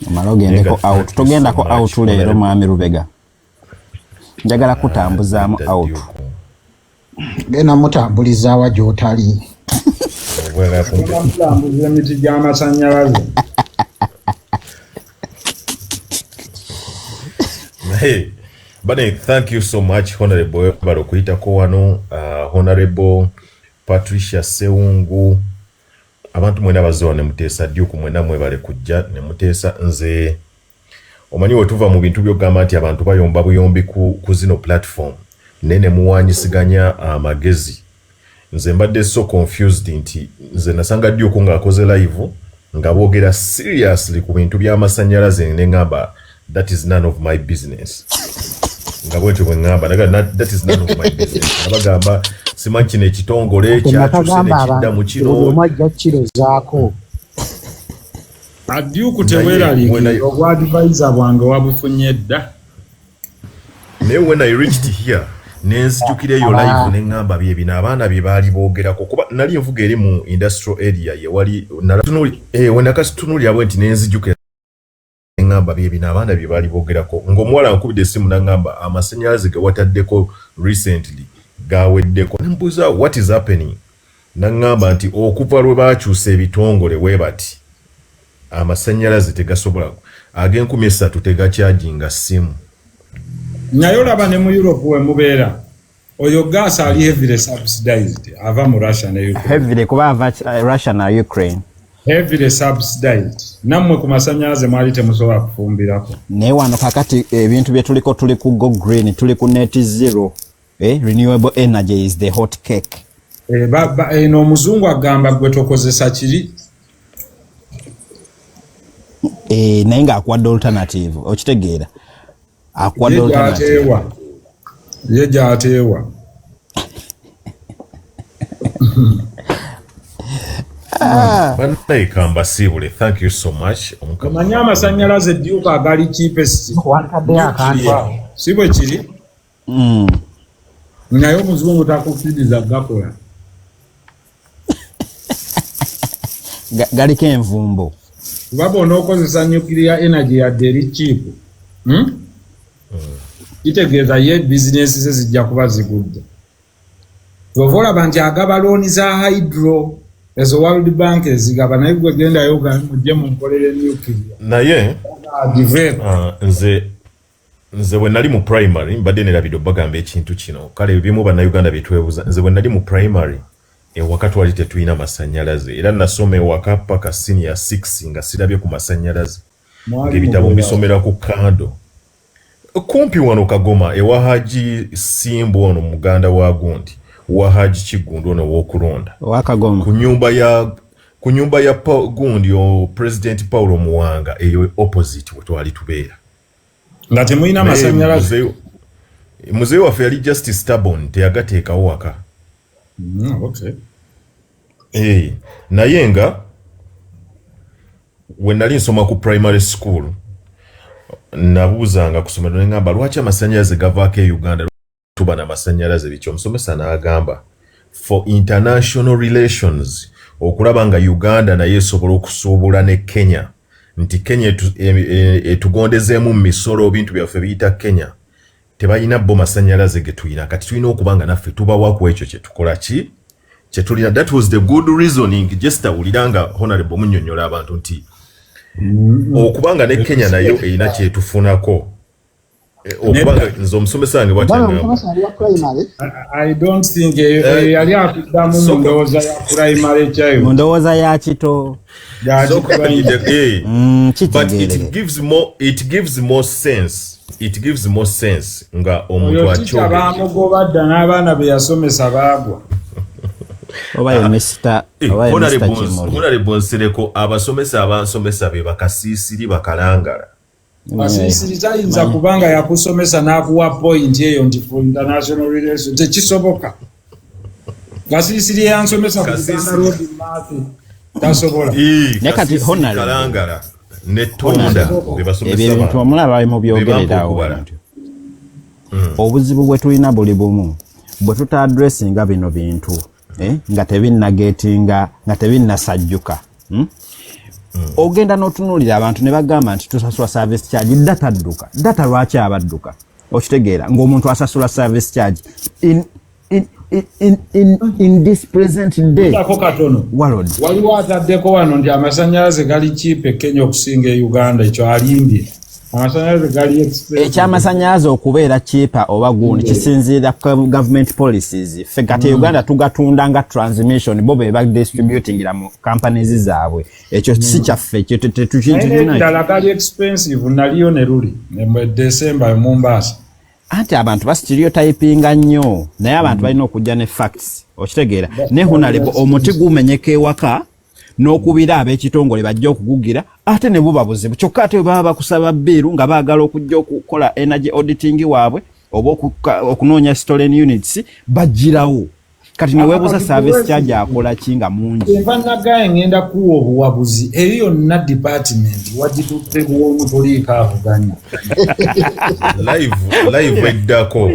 Amalogendeko out togendako out leero mwami Rubega. Njagala kutambuzaamu out. Gena mutambuliza wa gy'otali. Mutambuza emiti gy'amasannyalaze. Hey, Bane, thank you so much, Honorable Barokuita Kowano, Honorable Patricia Ssewungu. Abantu mwena bazoa ne mutesa Duke mwena mwebale kujja ne mutesa nze. Omanyi wetuva mu bintu by'ogamba nti abantu bayomba buyombi ku zino platform. Nene muwanyisiganya amagezi. Nze mbadde so confused nti nze nasanga Duke ng'akoze live nga boogera seriously ku bintu by'amasannyalaze ne ngamba that is none of my business. Ngabwecho ngamba that is none of my business. Nabagamba simanyi kino ekitongole kyatuse ne kidda mu kino. Omajja kiro zaako Aduke tewerali obwadvisor bwange wabufunye dda. When I reached here, nenzijukireyo live nengamba bye bino abaana bye baali boogerako kuba nali nvuga eri mu industrial area ye wali wenakasitunuli abwe nti nenzijukira nengamba bye bino abaana bye baali boogerako ng'omuwala nkubidde essimu nangamba amasannyalaze ge wataddeko recently gaweddeko nembuuza what is happening nangamba nti okuva lwe baakyusa ebitongole bwe bati amasannyalaze tegasobola ag'enkumi esatu tegakyaginga ssimu. Naye olaba ne mu Europe we mubeera oyo gas ali heavily subsidized ava mu Russia ne Ukraine. Heavily kuba ava Russia na Ukraine. Heavily subsidized. Nammwe ku masannyalaze mwali temusobola kufumbirako. Naye wano kakati ebintu bye tuliko tuli ku go green tuli ku net zero. Renewable energy is the hot cake. Eno omuzungu agamba gwe tokozesa kiri. Naye ng'akwadde alternative okitegeera. Ye gyateewa. Bannayikamba siibule, thank you so much. Omanyi amasannyalaze Duke agali cheapest. Si bwe kiri? Naye omuzungu takukkiriza gakola. Galiko envumbo. Kuba bw'onookozesa nuclear energy yadde eri cheap. Kitegeeza ye bizinesi ze zijja kuba zigudde. Bw'ova olaba nti agaba looni za hydro ezo World Bank ezigaba naye gwe gendayo mujje munkolere nuclear. Naye nze bwe nali mu primary mbadde nerabidde bagamba ekintu kino kale ebimu bannayuganda bye twebuuza nze bwe nali mu primary ewaka twali tetulina masannyalaze era nasoma ewaka paka senior 6 nga sirabye ku masannyalaze ng'ebitabo mbisomera ku kando kumpi wano Kagoma ewa Haji Simbu ono muganda wa Gundi wa Haji Kigundu ono w'okulonda wa Kagoma ku nyumba ya Gundi o President Paulo Muwanga eyo opposite we twali tubeera nga temulina masannyalaze. Muzeeyi waffe yali just stubborn teyagateekawo waka. Okay. Naye nga we nali nsoma ku primary school nabuuzanga ku ssomero ne ngamba lwaki amasannyalaze gavaako e Uganda tuba n'amasannyalaze biki omusomesa n'agamba for international relations okulaba nga Uganda naye esobola okusuubula ne Kenya nti Kenya etugondezeemu mu misolo bintu byaffe biyita Kenya tebalina bo masannyalaze ge tulina kati tulina okuba nga naffe tubawa ku ekyo kye tukola ki kye tulina. That was the good reasoning just awuliranga honorable munnyonnyola abantu nti okubanga ne Kenya nayo erina kyetufunako okubanga nze omusomesa wange bwatangamba I don't think yali akuddamu mu ndowooza ya primary kyayo mu ndowooza ya kito but it gives more sense nga omuntu akyogera baamugoba dda n'abaana be yasomesa baagwa. Honorable Nsireko abasomesa abansomesa be bakasiisiri bakalangala. Asiisiri tayinza kubanga yakusomesa n'akuwa point eyo nti for international relations tekisoboka. Kasiisiri yansomesa ku Uganda Road Math tasobola. Nekati kalangala ne tonda be basomesa ebyo bintu omulaba mu byogererawo. Obuzibu bwe tulina buli bumu bwe tuta addressinga bino bintu nga tebinnagetinga nga tebinnasajjuka ogenda n'otunuulira abantu ne bagamba nti tusasula service charge data dduka data lwaki abadduka okitegeera ng'omuntu asasula service charge in this present day waliwo ataddeko wano nti amasannyalaze gali cheap e Kenya okusinga e Uganda ekyo alimbye. Ekyamasannyalaze okubeera cheaper oba gundi kisinziira ku government policies ffe kati Uganda tugatunda nga transmission bo be distributingira mu companies zaabwe ekyo si kyaffe ddala gali expensive naliyo ne luli ne December Mombasa anti abantu basitereotypinga nnyo naye abantu balina okujja ne facts okitegeera ne hunalebo omuti gumenyeka ewaka n'okubira ab'ekitongole bajja okugugira ate ne buba buzibu kyokka ate baba bakusaba bbiiru nga baagala okujja okukola energy auditing waabwe oba okunoonya stolen units bajjirawo kati newebuuza service charge akola kinga mungi envanagaye ngenda kuwa obuwabuzi eri yonna department wagitutte buliiko avuganya live eddako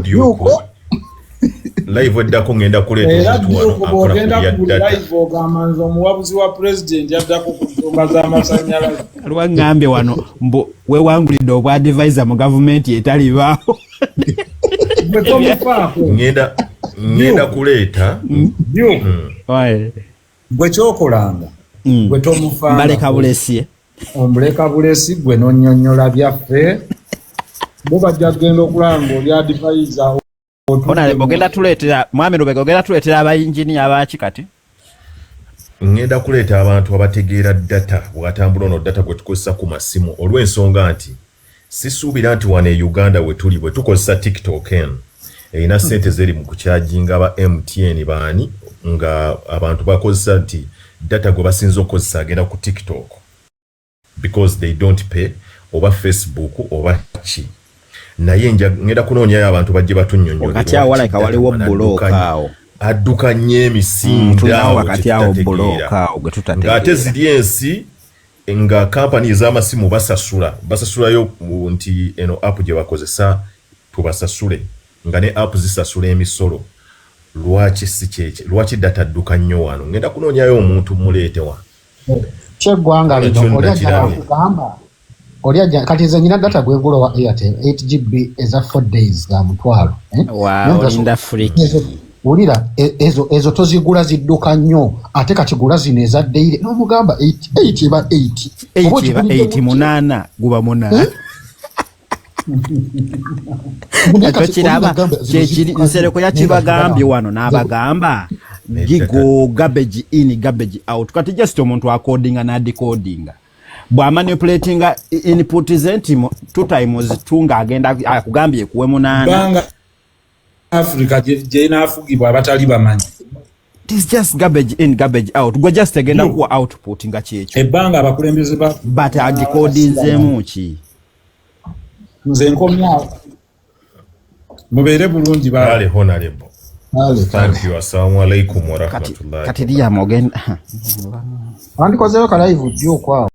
Duke live eddako ngenda kuleeta ogenda ku live ogamba nze omuwabuzi wa president yaddako ku nsonga z'amasannyalaze lwangambye wano mbu wewangulidde obwadvisor mu gavumenti etalibaawo ngenda kuleeta gwe kyokolanga gwe tomufaana baleka bulesi omuleka bulesi gwe nonnyonnyola byaffe bo bajja kugenda okulanga oli advisor ogenda tuleetera mwami Lubega ogenda tuleetera abayinginiya abaki kati ngenda kuleeta abantu abategeera data bw'atambula ono data gwe tukozesa ku masimu olw'ensonga nti sisuubira nti wano e Uganda we tuli bwe tukozesa TikTok erina ssente zeri mu kukyajinga aba MTN baani nga abantu bakozesa nti data gwe basinza okukozesa agenda ku TikTok because they don't pay oba Facebook oba ki naye ngenda kunoonyayo abantu bajje batunnyonnyola kati awo walabika waliwo bbulooka awo adduka nnyo emisinda wakati awo bbulooka awo gwe tutategeera ng'ate ziri ensi nga kampani ez'amasimu basasulayo nti eno app gye bakozesa tubasasule nga ne app zisasula emisolo lwaki si kyekyo lwaki data adduka nnyo wano ngenda kunoonyayo omuntu muleete wano kyeggwanga lino oliajja kati nze nyina data gwegula wa Airtel 8GB eza 4 days za mutwalo olinda freak ulira ezo tozigula zidduka nnyo ate kati gula zino ezaddeire n'omugamba 8 eba 8 munana guba munana kiraba kyekiri Nsereko yakibagambye wano n'abagamba gigo garbage in garbage out kati just omuntu akodinga na decodinga bwa manipulating input zentimo 2 times tunga agenda akugambye kuwe munana Africa jena afugibwa abatali bamanyi it is just garbage in garbage out go just agenda ku output nga kyekyo ebanga abakulembeze ba but decoding zemuki nze nkomya mubere bulungi ba ale honorable thank you assalamu alaikum wa rahmatullahi kati dia mogenda andikozeyo ka live jyo kwao